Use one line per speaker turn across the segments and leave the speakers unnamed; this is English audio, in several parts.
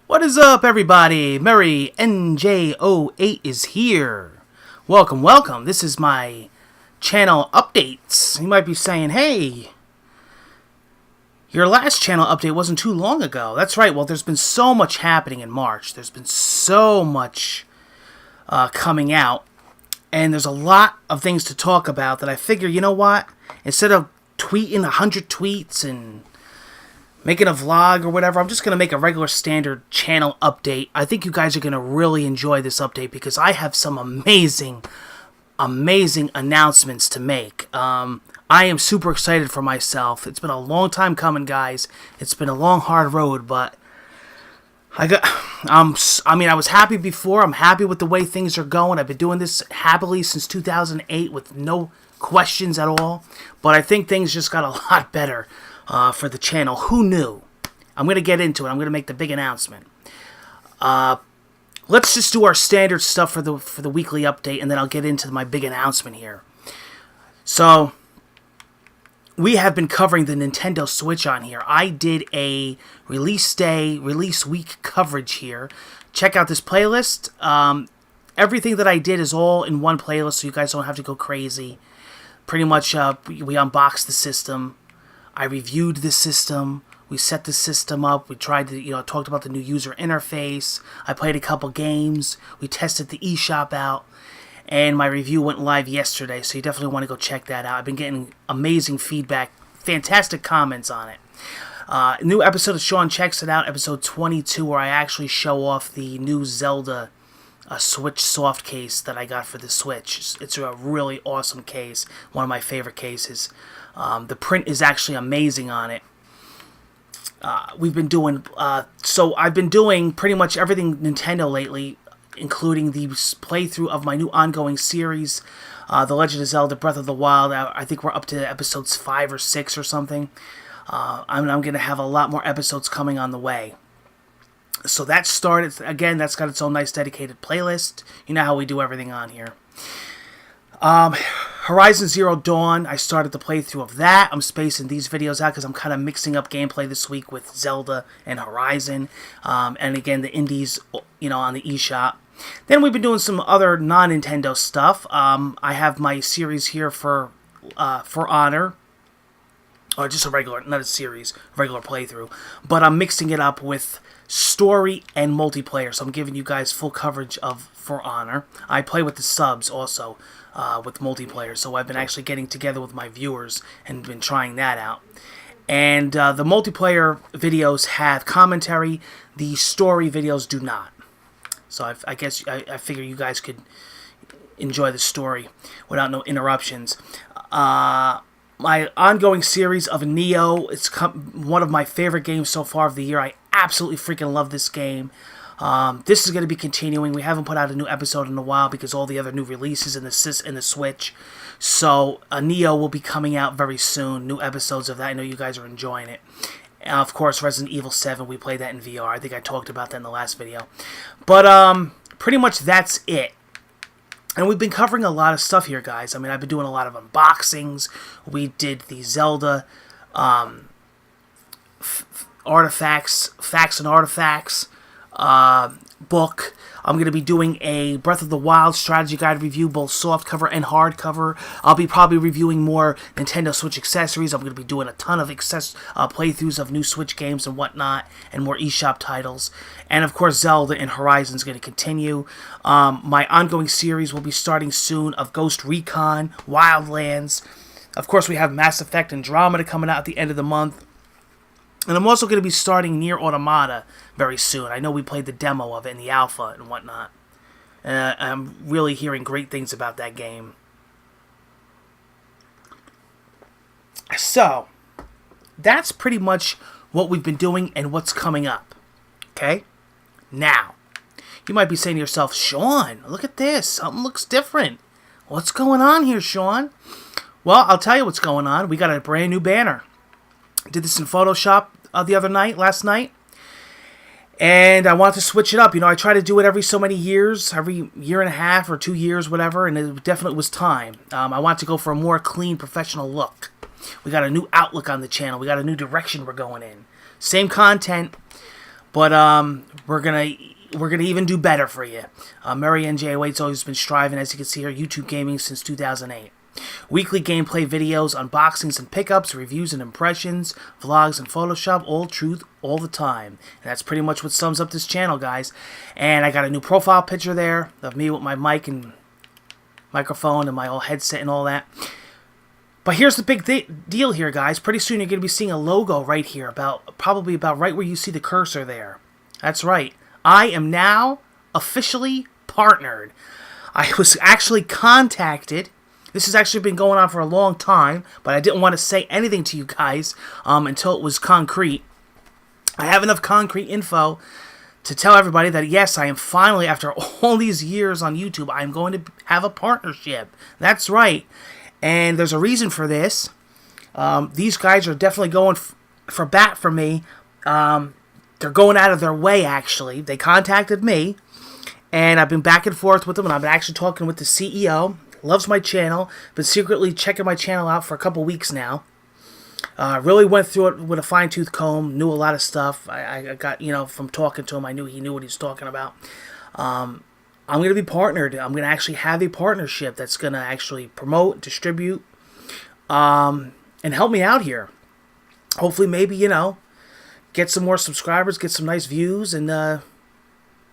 What is up, everybody? MurrayNJ08 is here. Welcome, welcome. This is my channel updates. You might be saying, hey, your last channel update wasn't too long ago. That's right. Well, there's been so much happening in March. There's been so much coming out. And there's a lot of things to talk about that I figure, you know what? Instead of tweeting 100 tweets and making a vlog or whatever, I'm just going to make a regular standard channel update. I think you guys are going to really enjoy this update because I have some amazing announcements to make. I am super excited for myself. It's been a long time coming, guys. It's been a long, hard road, but I was happy before. I'm happy with the way things are going. I've been doing this happily since 2008 with no questions at all, but I think things just got a lot better for the channel. Who knew? I'm going to get into it. I'm going to make the big announcement. Let's just do our standard stuff for the weekly update, and then I'll get into my big announcement here. So, we have been covering the Nintendo Switch on here. I did a release day, release week coverage here. Check out this playlist. Everything that I did is all in one playlist, so you guys don't have to go crazy. Pretty much, we unboxed the system. I reviewed the system. We set the system up. We tried to, talked about the new user interface. I played a couple games. We tested the eShop out. And my review went live yesterday, so you definitely want to go check that out. I've been getting amazing feedback, fantastic comments on it. New episode of Sean Checks It Out, episode 22, where I actually show off the new Zelda Switch soft case that I got for the Switch. It's a really awesome case, one of my favorite cases. The print is actually amazing on it. We've been doing, so I've been doing pretty much everything Nintendo lately, including the playthrough of my new ongoing series, The Legend of Zelda Breath of the Wild. I think we're up to episodes 5 or 6 or something. I'm going to have a lot more episodes coming on the way. So that started, again, that's got its own nice dedicated playlist. You know how we do everything on here. Horizon Zero Dawn, I started the playthrough of that. I'm spacing these videos out because I'm kind of mixing up gameplay this week with Zelda and Horizon. And again, the indies, on the eShop. Then we've been doing some other non-Nintendo stuff. I have my series here for Honor. Or just a regular, not a series, regular playthrough. But I'm mixing it up with story and multiplayer. So I'm giving you guys full coverage of For Honor. I play with the subs also. With multiplayer, so I've been actually getting together with my viewers and been trying that out. And the multiplayer videos have commentary, the story videos do not. So I guess I figure you guys could enjoy the story without no interruptions. My ongoing series of Neo, it's one of my favorite games so far of the year. I absolutely freaking love this game. This is going to be continuing. We haven't put out a new episode in a while because all the other new releases in the Switch. So, Neo will be coming out very soon. New episodes of that. I know you guys are enjoying it. Of course, Resident Evil 7, we played that in VR. I think I talked about that in the last video. But, pretty much that's it. And we've been covering a lot of stuff here, guys. I mean, I've been doing a lot of unboxings. We did the Zelda, artifacts, facts and artifacts. Book. I'm going to be doing a Breath of the Wild strategy guide review, both softcover and hardcover. I'll be probably reviewing more Nintendo Switch accessories. I'm going to be doing a ton of playthroughs of new Switch games and whatnot, and more eShop titles. And of course, Zelda and Horizon is going to continue. My ongoing series will be starting soon of Ghost Recon, Wildlands. Of course, we have Mass Effect Andromeda coming out at the end of the month. And I'm also going to be starting Nier Automata very soon. I know we played the demo of it in the alpha and whatnot. I'm really hearing great things about that game. So, that's pretty much what we've been doing and what's coming up. Okay? Now, you might be saying to yourself, Sean, look at this. Something looks different. What's going on here, Sean? Well, I'll tell you what's going on. We got a brand new banner. Did this in Photoshop last night, and I wanted to switch it up. I try to do it every so many years, every year and a half or 2 years, whatever, and it definitely was time. I want to go for a more clean, professional look. We got a new outlook on the channel. We got a new direction we're going in. Same content, But we're gonna even do better for you. MurrayNJ08's always been striving, as you can see here, YouTube gaming since 2008. Weekly gameplay videos, unboxings and pickups, reviews and impressions, vlogs and Photoshop, all truth, all the time. And that's pretty much what sums up this channel, guys. And I got a new profile picture there of me with my mic and microphone and my old headset and all that. But here's the big deal here, guys. Pretty soon you're going to be seeing a logo right here, probably about right where you see the cursor there. That's right. I am now officially partnered. I was actually contacted. This has actually been going on for a long time, but I didn't want to say anything to you guys until it was concrete. I have enough concrete info to tell everybody that, yes, I am finally, after all these years on YouTube, I'm going to have a partnership. That's right. And there's a reason for this. These guys are definitely going for bat for me. They're going out of their way, actually. They contacted me, and I've been back and forth with them, and I've been actually talking with the CEO. Loves my channel. Been secretly checking my channel out for a couple weeks now. Really went through it with a fine-tooth comb. Knew a lot of stuff. I got, from talking to him, I knew he knew what he was talking about. I'm going to be partnered. I'm going to actually have a partnership that's going to actually promote, distribute, and help me out here. Hopefully, maybe, get some more subscribers, get some nice views, and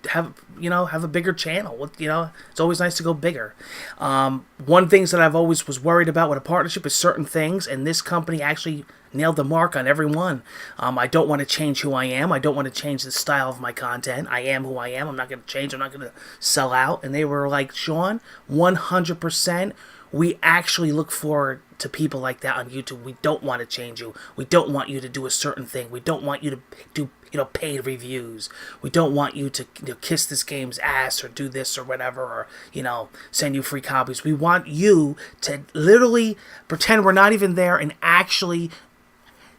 have a bigger channel. It's always nice to go bigger. One thing that I've always was worried about with a partnership is certain things, and this company actually nailed the mark on every one. I don't want to change who I am. I don't want to change the style of my content. I am who I am. I'm not going to change. I'm not going to sell out. And they were like, Sean, 100%. We actually look forward to people like that on YouTube. We don't want to change you. We don't want you to do a certain thing. We don't want you to do paid reviews. We don't want you to kiss this game's ass or do this or whatever, or send you free copies. We want you to literally pretend we're not even there and actually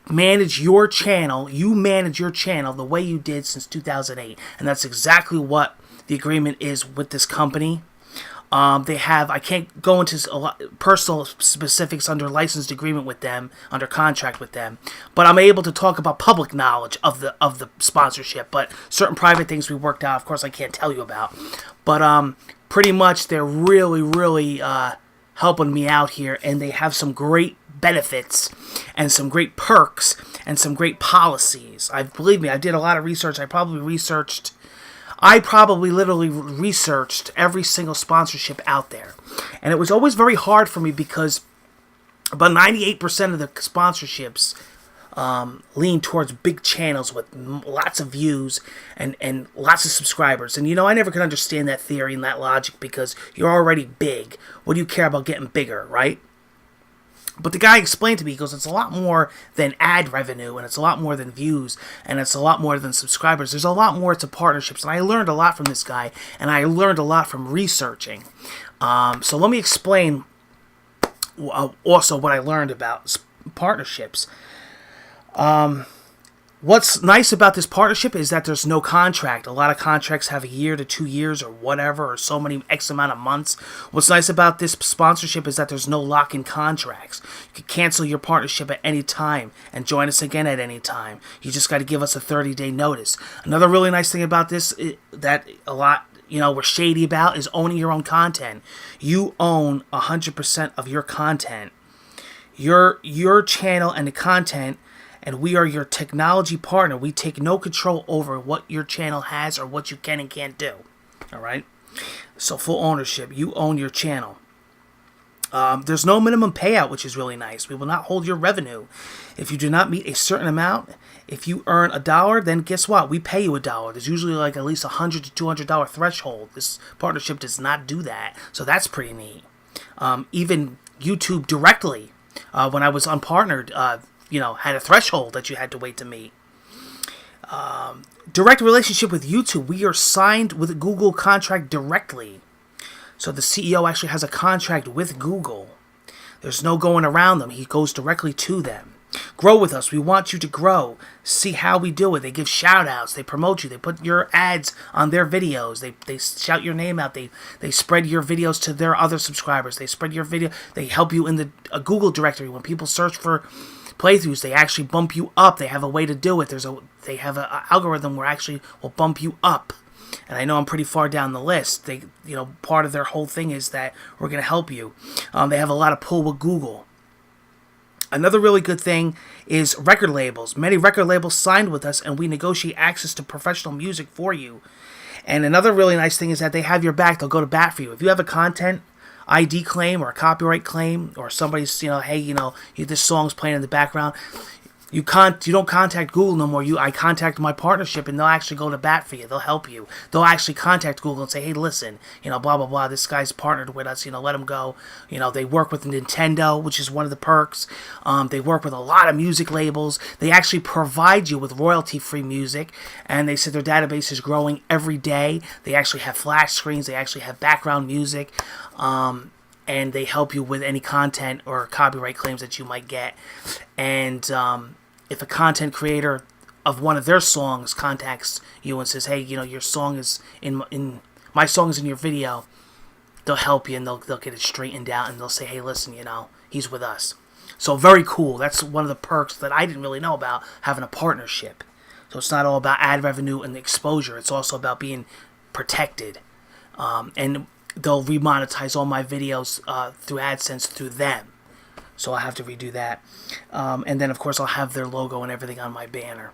manage your channel. You manage your channel the way you did since 2008, and that's exactly what the agreement is with this company. I can't go into a lot personal specifics under licensed agreement with them, under contract with them, but I'm able to talk about public knowledge of the sponsorship. But certain private things we worked out, of course, I can't tell you about. But pretty much they're really, really helping me out here, and they have some great benefits and some great perks and some great policies. Believe me, I did a lot of research. I probably literally researched every single sponsorship out there. And it was always very hard for me because about 98% of the sponsorships lean towards big channels with lots of views and lots of subscribers. And I never could understand that theory and that logic because you're already big. What do you care about getting bigger, right? But the guy explained to me, he goes, it's a lot more than ad revenue, and it's a lot more than views, and it's a lot more than subscribers. There's a lot more to partnerships, and I learned a lot from this guy, and I learned a lot from researching. So let me explain also what I learned about partnerships. What's nice about this partnership is that there's no contract. A lot of contracts have a year to 2 years or whatever, or so many X amount of months. What's nice about this sponsorship is that there's no lock-in contracts. You can cancel your partnership at any time and join us again at any time. You just got to give us a 30-day notice. Another really nice thing about this that a lot we're shady about is owning your own content. You own 100% of your content. Your channel and the content, and we are your technology partner. We take no control over what your channel has or what you can and can't do. All right? So full ownership. You own your channel. There's no minimum payout, which is really nice. We will not hold your revenue. If you do not meet a certain amount, if you earn $1, then guess what? We pay you $1. There's usually like at least $100 to $200 threshold. This partnership does not do that. So that's pretty neat. Even YouTube directly, when I was unpartnered, had a threshold that you had to wait to meet. Direct relationship with YouTube. We are signed with a Google contract directly. So the CEO actually has a contract with Google. There's no going around them. He goes directly to them. Grow with us. We want you to grow. See how we do it. They give shout outs. They promote you. They put your ads on their videos. They shout your name out. They spread your videos to their other subscribers. They spread your video. They help you in the Google directory when people search for playthroughs, they actually bump you up. They have a way to do it. They have an algorithm where actually will bump you up. And I know I'm pretty far down the list. Part of their whole thing is that we're going to help you. They have a lot of pull with Google. Another really good thing is record labels. Many record labels signed with us, and we negotiate access to professional music for you. And another really nice thing is that they have your back. They'll go to bat for you. If you have a content ID claim or a copyright claim, or somebody's, hey, this song's playing in the background, you don't contact Google no more. I contact my partnership, and they'll actually go to bat for you. They'll help you. They'll actually contact Google and say, hey, listen, blah, blah, blah, this guy's partnered with us, let him go. They work with Nintendo, which is one of the perks. They work with a lot of music labels. They actually provide you with royalty-free music, and they said their database is growing every day. They actually have flash screens. They actually have background music, and they help you with any content or copyright claims that you might get. And if a content creator of one of their songs contacts you and says, hey, your song is my song is in your video, they'll help you, and they'll get it straightened out, and they'll say, hey, listen, he's with us. So very cool. That's one of the perks that I didn't really know about, having a partnership. So it's not all about ad revenue and exposure. It's also about being protected. And they'll remonetize all my videos through AdSense through them. So I'll have to redo that. And then, of course, I'll have their logo and everything on my banner.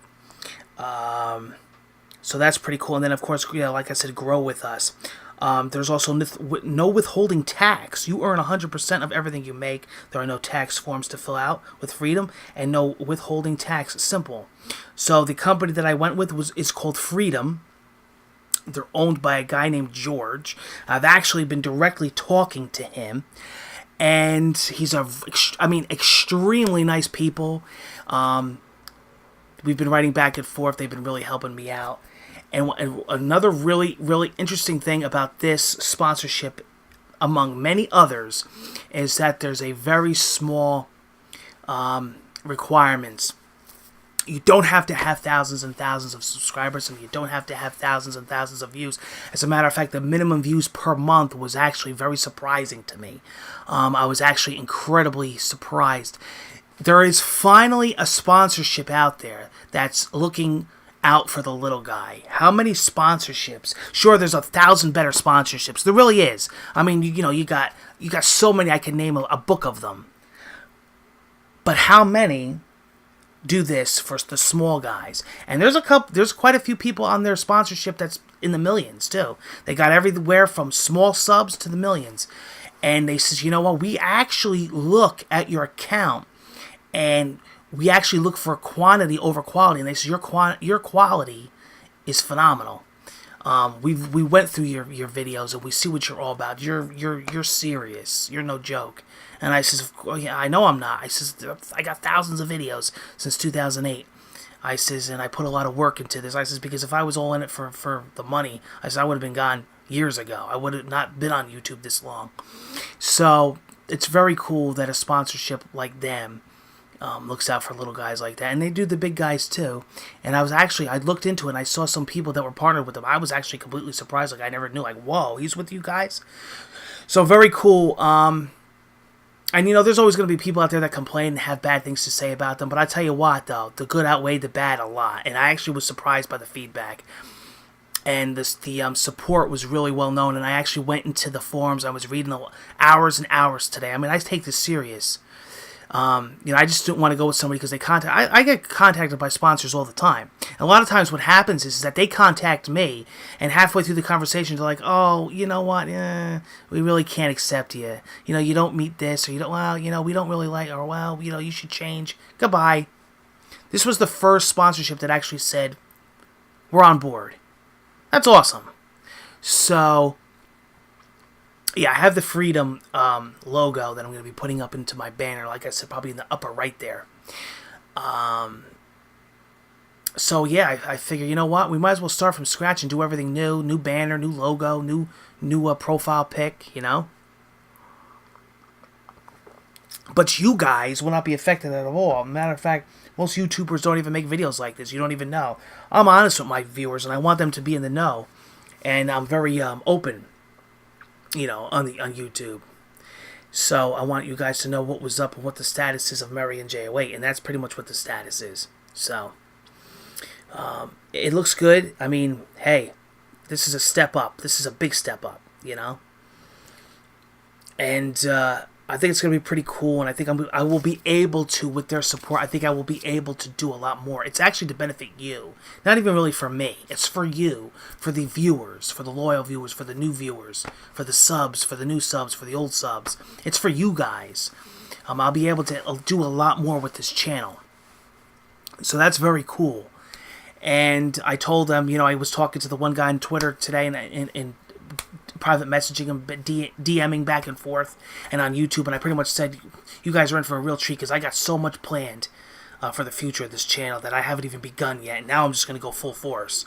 So that's pretty cool. And then, of course, like I said, grow with us. There's also no withholding tax. You earn 100% of everything you make. There are no tax forms to fill out with Freedom, and no withholding tax. Simple. So the company that I went with is called Freedom. They're owned by a guy named George. I've actually been directly talking to him. And he's extremely nice people. We've been writing back and forth. They've been really helping me out. And another really, really interesting thing about this sponsorship, among many others, is that there's a very small requirements. You don't have to have thousands and thousands of subscribers, and you don't have to have thousands and thousands of views. As a matter of fact, the minimum views per month was actually very surprising to me. I was actually incredibly surprised. There is finally a sponsorship out there that's looking out for the little guy. How many sponsorships? Sure, there's 1,000 better sponsorships. There really is. I mean, you got so many. I can name a book of them. But how many do this for the small guys? And there's quite a few people on their sponsorship that's in the millions too. They got everywhere from small subs to the millions. And they says, what, we actually look at your account, and we actually look for quantity over quality. And they say your quality is phenomenal. We went through your videos, and we see what you're all about. You're serious. You're no joke. And I says, well, yeah, I know I'm not. I says, I got thousands of videos since 2008. I says, and I put a lot of work into this. I says, because if I was all in it for the money, I said, I would have been gone years ago. I would have not been on YouTube this long. So it's very cool that a sponsorship like them looks out for little guys like that. And they do the big guys too. And I looked into it, and I saw some people that were partnered with them. I was actually completely surprised. Like, I never knew. Like, whoa, he's with you guys? So very cool. And, there's always going to be people out there that complain and have bad things to say about them. But I tell you what, though, the good outweighed the bad a lot. And I actually was surprised by the feedback. And the support was really well known. And I actually went into the forums. I was reading hours and hours today. I mean, I take this serious. I just didn't want to go with somebody because they I get contacted by sponsors all the time. And a lot of times what happens is that they contact me, and halfway through the conversation they're like, oh, you know what, we really can't accept you. You don't meet this, or you don't, well, we don't really like, or well, you should change. Goodbye. This was the first sponsorship that actually said, we're on board. That's awesome. So yeah, I have the Freedom logo that I'm going to be putting up into my banner, like I said, probably in the upper right there. So yeah, I figure, you know what, we might as well start from scratch and do everything new banner, new logo, new profile pic, But you guys will not be affected at all. Matter of fact, most YouTubers don't even make videos like this. You don't even know. I'm honest with my viewers, and I want them to be in the know. And I'm very open, on YouTube. So I want you guys to know what was up and what the status is of MurrayNJ08, and that's pretty much what the status is. So it looks good. I mean, hey, this is a step up. This is a big step up, you know. And I think it's going to be pretty cool, and I think I will be able to, with their support, I think I will be able to do a lot more. It's actually to benefit you. Not even really for me. It's for you, for the viewers, for the loyal viewers, for the new viewers, for the subs, for the new subs, for the old subs. It's for you guys. I'll be able to do a lot more with this channel. So that's very cool. And I told them, you know, I was talking to the one guy on Twitter today and private messaging him, DMing back and forth, and on YouTube, and I pretty much said, you guys are in for a real treat, because I got so much planned for the future of this channel that I haven't even begun yet, and now I'm just going to go full force.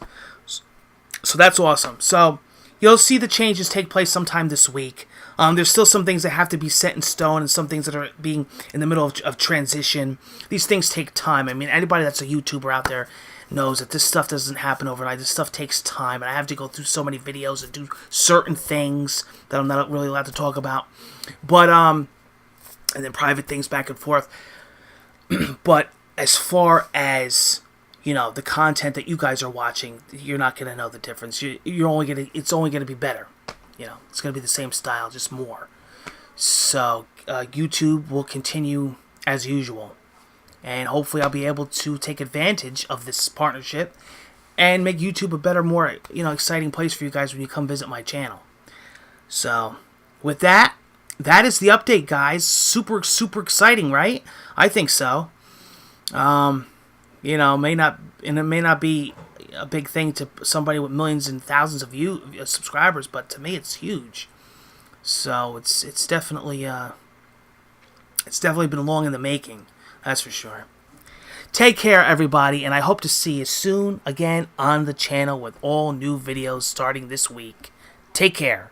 So that's awesome. So you'll see the changes take place sometime this week. There's still some things that have to be set in stone, and some things that are being in the middle of transition. These things take time. I mean, anybody that's a YouTuber out there knows that this stuff doesn't happen overnight. This stuff takes time, and I have to go through so many videos and do certain things that I'm not really allowed to talk about. But and then private things back and forth. But as far as, you know, the content that you guys are watching, you're not going to know the difference. It's only gonna be better. You know, it's going to be the same style, just more. So YouTube will continue as usual. And hopefully I'll be able to take advantage of this partnership and make YouTube a better, more, you know, exciting place for you guys when you come visit my channel. So with that, that is the update, guys. Super, super exciting, right? I think so. You know, it may not be a big thing to somebody with millions and thousands of subscribers, but to me it's huge. So it's definitely been long in the making. That's for sure. Take care, everybody, and I hope to see you soon again on the channel with all new videos starting this week. Take care.